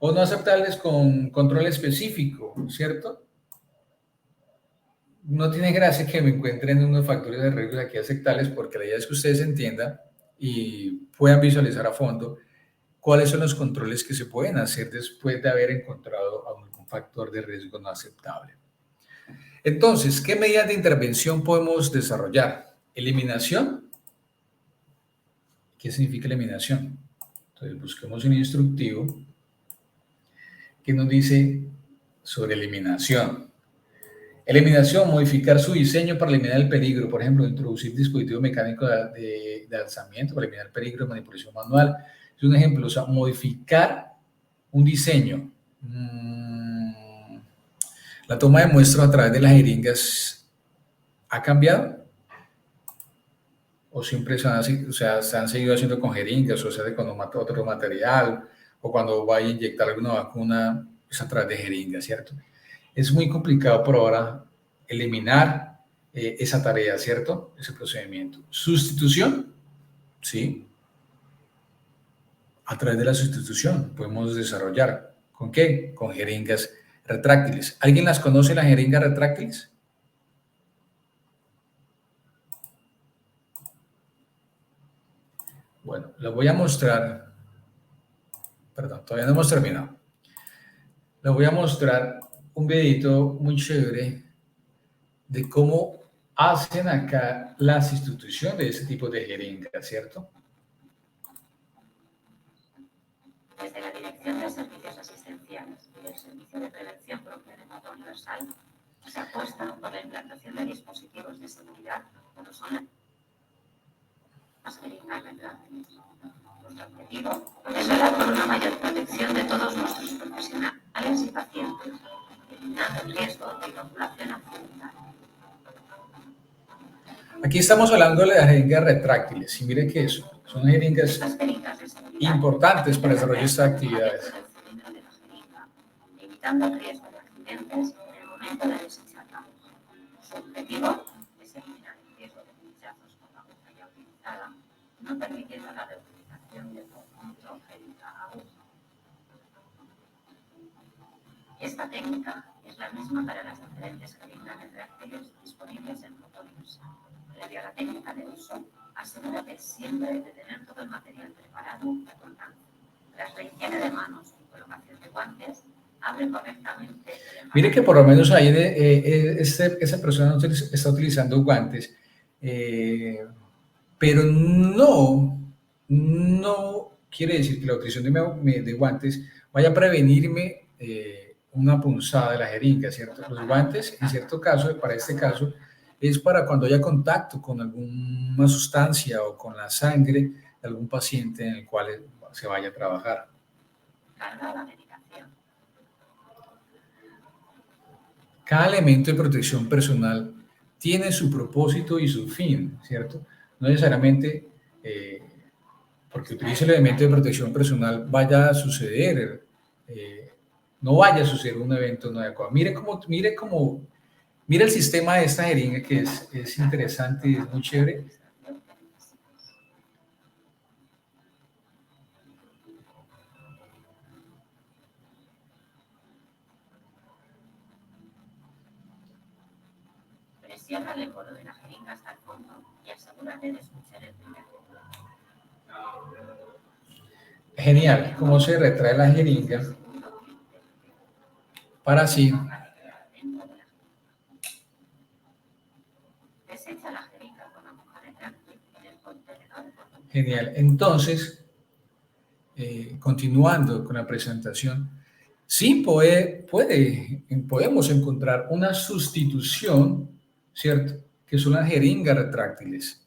no aceptables con control específico, ¿cierto? No tiene gracia que me encuentren unos factores de riesgo aquí aceptables, porque la idea es que ustedes entiendan y puedan visualizar a fondo cuáles son los controles que se pueden hacer después de haber encontrado algún factor de riesgo no aceptable. Entonces, ¿qué medidas de intervención podemos desarrollar? Eliminación. ¿Qué significa eliminación? Entonces, busquemos un instructivo. ¿Qué nos dice sobre eliminación? Eliminación, modificar su diseño para eliminar el peligro. Por ejemplo, introducir dispositivos mecánicos de alzamiento para eliminar el peligro de manipulación manual. Es un ejemplo, o sea, modificar un diseño. La toma de muestras a través de las jeringas ha cambiado o siempre se han seguido haciendo con jeringas o se hace con otro material o cuando vaya a inyectar alguna vacuna es a través de jeringas, ¿cierto? Es muy complicado por ahora eliminar esa tarea, ¿cierto? Ese procedimiento. Sustitución, sí. A través de la sustitución podemos desarrollar. ¿Con qué? Con jeringas retráctiles. ¿Alguien las conoce, las jeringas retráctiles? Bueno, les voy a mostrar, perdón, todavía no hemos terminado. Les voy a mostrar un videito muy chévere de cómo hacen acá la sustitución de ese tipo de jeringas, ¿cierto? Desde la Dirección de Servicios Asistenciales y el Servicio de Prevención Propia de Moto Universal, se apuesta por la implantación de dispositivos de seguridad como son las jeringas retráctiles. Nuestro objetivo es velar por una mayor protección de todos nuestros profesionales y pacientes, eliminando el riesgo de inoculación accidental. Aquí estamos hablando de las jeringas retráctiles y mire que eso, son jeringas importantes para el desarrollo de estas actividades. Evitando el riesgo de accidentes en el momento de desecharla. Su objetivo es eliminar el riesgo de pinchazos con la aguja ya utilizada, no permitiendo la reutilización del conjunto jeringa-aguja. Esta técnica es la misma para las diferentes jeringas retráctiles disponibles en Moto Universal. Previa a la técnica de uso, asegúrate siempre de tener todo el material preparado y constante. Tras la higiene de manos y colocación de guantes, abre correctamente. Mire que por lo menos ahí esa persona está utilizando guantes, pero no quiere decir que la utilización de guantes vaya a prevenirme una punzada de la jeringa, ¿cierto? Los guantes, en cierto caso, para este caso, es para cuando haya contacto con alguna sustancia o con la sangre de algún paciente en el cual se vaya a trabajar. Carga la medicación. Cada elemento de protección personal tiene su propósito y su fin, ¿cierto? No necesariamente porque utilice el elemento de protección personal vaya a suceder, no vaya a suceder un evento no adecuado. Mire el sistema de esta jeringa que es interesante y es muy chévere. Presiona el embolo de la jeringa hasta el fondo y asegúrate de escuchar el primer embolo. Genial, cómo se retrae la jeringa para así. Desecha la jeringa con aguja retráctil en el contenedor. Genial. Entonces, continuando con la presentación, sí podemos encontrar una sustitución, ¿cierto? Que son las jeringas retráctiles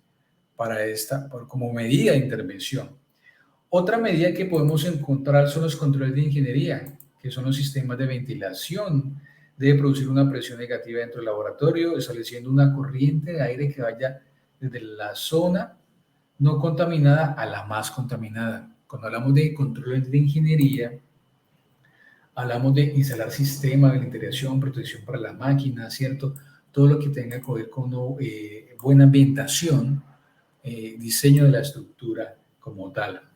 como medida de intervención. Otra medida que podemos encontrar son los controles de ingeniería, que son los sistemas de ventilación. Debe producir una presión negativa dentro del laboratorio, estableciendo una corriente de aire que vaya desde la zona no contaminada a la más contaminada. Cuando hablamos de controles de ingeniería, hablamos de instalar sistemas de ventilación, protección para la máquina, ¿cierto? Todo lo que tenga que ver con buena ambientación, diseño de la estructura como tal.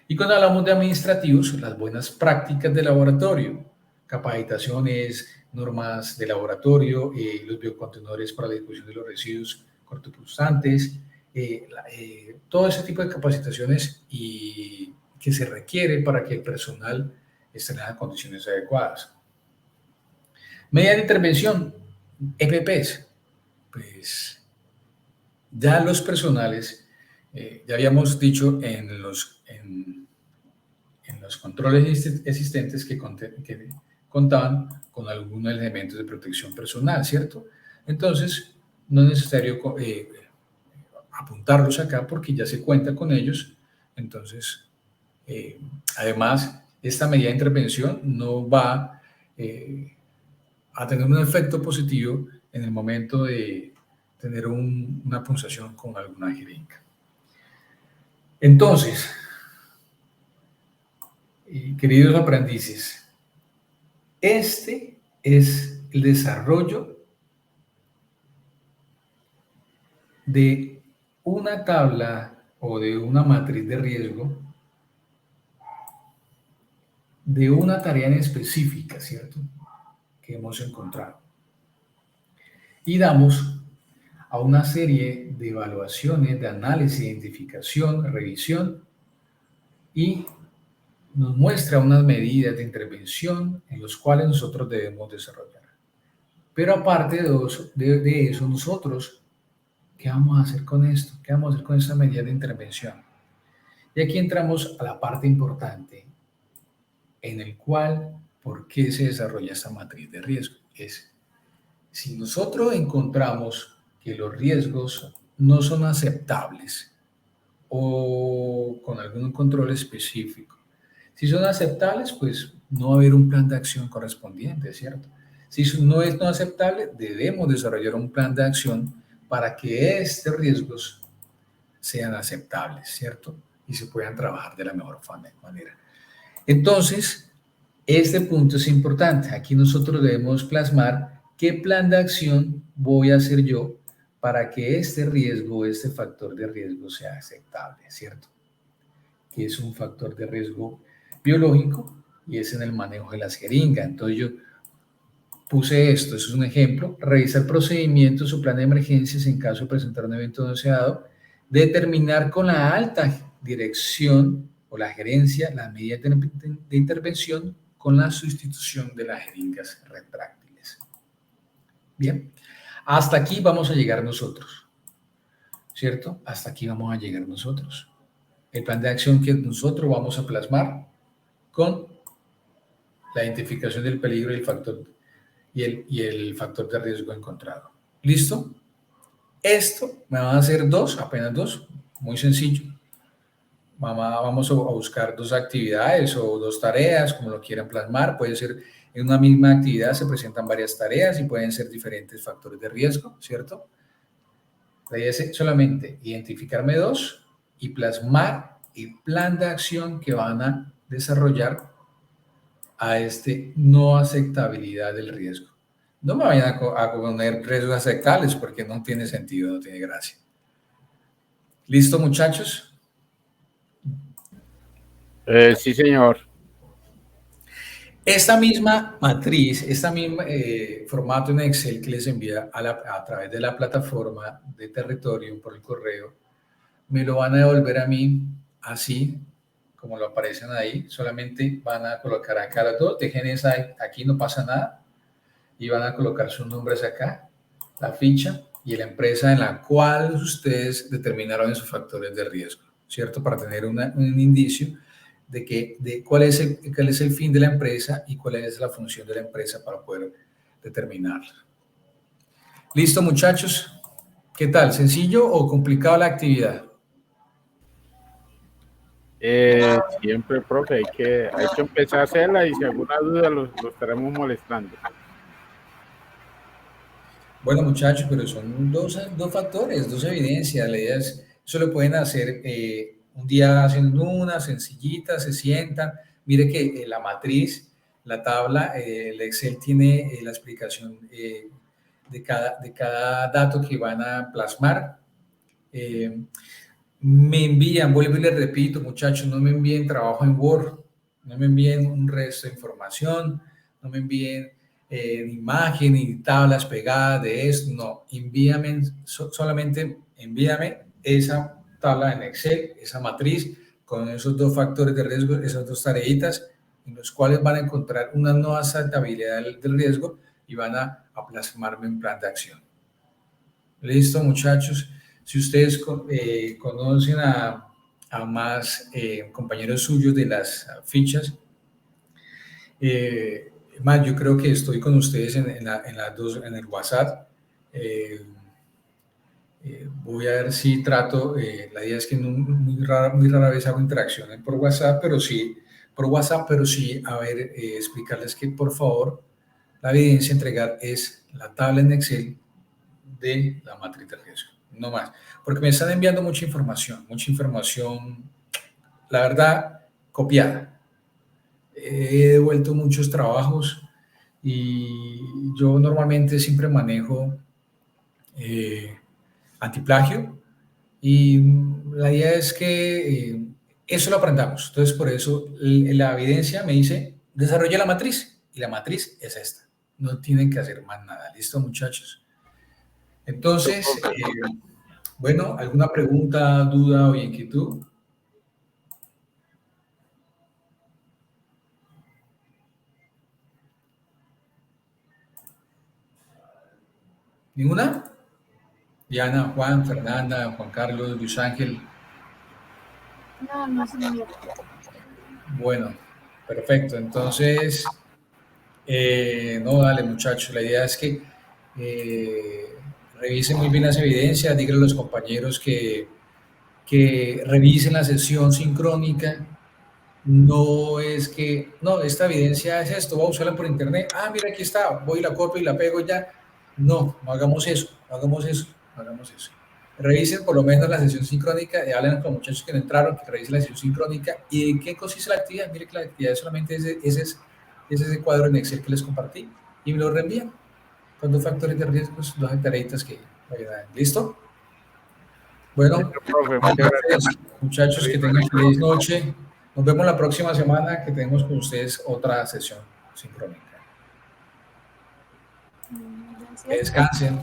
Y cuando hablamos de administrativos, las buenas prácticas de laboratorio, capacitaciones, normas de laboratorio, los biocontenedores para la disposición de los residuos cortopulsantes, todo ese tipo de capacitaciones y que se requiere para que el personal esté en las condiciones adecuadas. Medidas de intervención, EPPs, pues ya los personales, ya habíamos dicho en los controles existentes que contaban con algunos elementos de protección personal, ¿cierto? Entonces, no es necesario apuntarlos acá porque ya se cuenta con ellos. Entonces, además, esta medida de intervención no va a tener un efecto positivo en el momento de tener una punzación con alguna jeringa. Entonces, queridos aprendices, este es el desarrollo de una tabla o de una matriz de riesgo de una tarea en específica, ¿cierto? Que hemos encontrado. Y damos a una serie de evaluaciones, de análisis, identificación, revisión, y nos muestra unas medidas de intervención en las cuales nosotros debemos desarrollar. Pero aparte de eso, nosotros, ¿qué vamos a hacer con esto? ¿Qué vamos a hacer con esta medida de intervención? Y aquí entramos a la parte importante, en el cual, ¿por qué se desarrolla esta matriz de riesgo? Es, si nosotros encontramos que los riesgos no son aceptables o con algún control específico, si son aceptables, pues no va a haber un plan de acción correspondiente, ¿cierto? Si no es no aceptable, debemos desarrollar un plan de acción para que estos riesgos sean aceptables, ¿cierto? Y se puedan trabajar de la mejor manera. Entonces, este punto es importante. Aquí nosotros debemos plasmar qué plan de acción voy a hacer yo para que este riesgo, este factor de riesgo sea aceptable, ¿cierto? Que es un factor de riesgo biológico y es en el manejo de las jeringas. Entonces yo puse esto, es un ejemplo: revisar procedimientos o plan de emergencias en caso de presentar un evento no deseado, determinar con la alta dirección o la gerencia las medidas de intervención con la sustitución de las jeringas retráctiles. Bien, hasta aquí vamos a llegar nosotros, ¿cierto? Hasta aquí vamos a llegar nosotros. El plan de acción que nosotros vamos a plasmar con la identificación del peligro y el factor de riesgo encontrado. ¿Listo? Esto me van a hacer apenas dos, muy sencillo. Vamos a buscar dos actividades o dos tareas, como lo quieran plasmar. Puede ser en una misma actividad, se presentan varias tareas y pueden ser diferentes factores de riesgo, ¿cierto? La idea es solamente identificarme dos y plasmar el plan de acción que van a desarrollar a no aceptabilidad del riesgo. No me vayan a poner riesgos aceptables porque no tiene sentido, no tiene gracia. ¿Listo, muchachos? Sí, señor. Esta misma matriz, este mismo formato en Excel que les envía a través de la plataforma de territorio por el correo, me lo van a devolver a mí así, como lo aparecen ahí. Solamente van a colocar acá las dos, dejen esa aquí, no pasa nada, y van a colocar sus nombres acá, la ficha y la empresa en la cual ustedes determinaron esos factores de riesgo, ¿cierto? Para tener un indicio de cuál es el fin de la empresa y cuál es la función de la empresa para poder determinarlo. ¿Listo, muchachos? ¿Qué tal? ¿Sencillo o complicado la actividad? Siempre, profe, hay que empezar a hacerla y si alguna duda lo estaremos molestando. Bueno, muchachos, pero son dos factores, dos evidencias. La idea es, eso lo pueden hacer un día haciendo una sencillita, se sientan. Mire que la matriz, la tabla, el Excel tiene la explicación de cada dato que van a plasmar. Me envían, vuelvo y les repito, muchachos, no me envíen trabajo en Word, no me envíen un resto de información, no me envíen imagen y tablas pegadas de esto, no, solamente envíame esa tabla en Excel, esa matriz con esos dos factores de riesgo, esas dos tareitas en los cuales van a encontrar una no aceptabilidad del riesgo y van a plasmarme un plan de acción. ¿Listo, muchachos? Si ustedes conocen a a más compañeros suyos de las fichas. Más, yo creo que estoy con ustedes en las dos, en el WhatsApp. Voy a ver si trato, la idea es que muy rara vez hago interacciones por WhatsApp, pero sí, a ver, explicarles que por favor la evidencia a entregar es la tabla en Excel de la matriz de riesgo, no más, porque me están enviando mucha información, la verdad, copiada. He devuelto muchos trabajos y yo normalmente siempre manejo antiplagio y la idea es que eso lo aprendamos. Entonces, por eso la evidencia me dice, desarrolla la matriz y la matriz es esta. No tienen que hacer más nada. ¿Listo, muchachos? Entonces, bueno, ¿alguna pregunta, duda o inquietud? ¿Ninguna? Diana, Juan, Fernanda, Juan Carlos, Luis Ángel. No, señor. Bueno, perfecto. Entonces, no, dale, muchachos. La idea es que revisen muy bien las evidencias, díganle a los compañeros que revisen la sesión sincrónica. No es que, no, esta evidencia es esto, voy a usarla por internet. Ah, mira, aquí está, voy y la copio y la pego ya. No hagamos eso, hagamos eso. Revisen por lo menos la sesión sincrónica, hablen con los muchachos que no entraron, que revisen la sesión sincrónica y en qué consiste la actividad. Mire que la actividad es solamente ese cuadro en Excel que les compartí y me lo reenvían con 2 factores de riesgos, 2 tareitas que vayan a dar. ¿Listo? Bueno, muchachos, que tengan feliz noche. Nos vemos la próxima semana que tenemos con ustedes otra sesión sincrónica. Que descansen.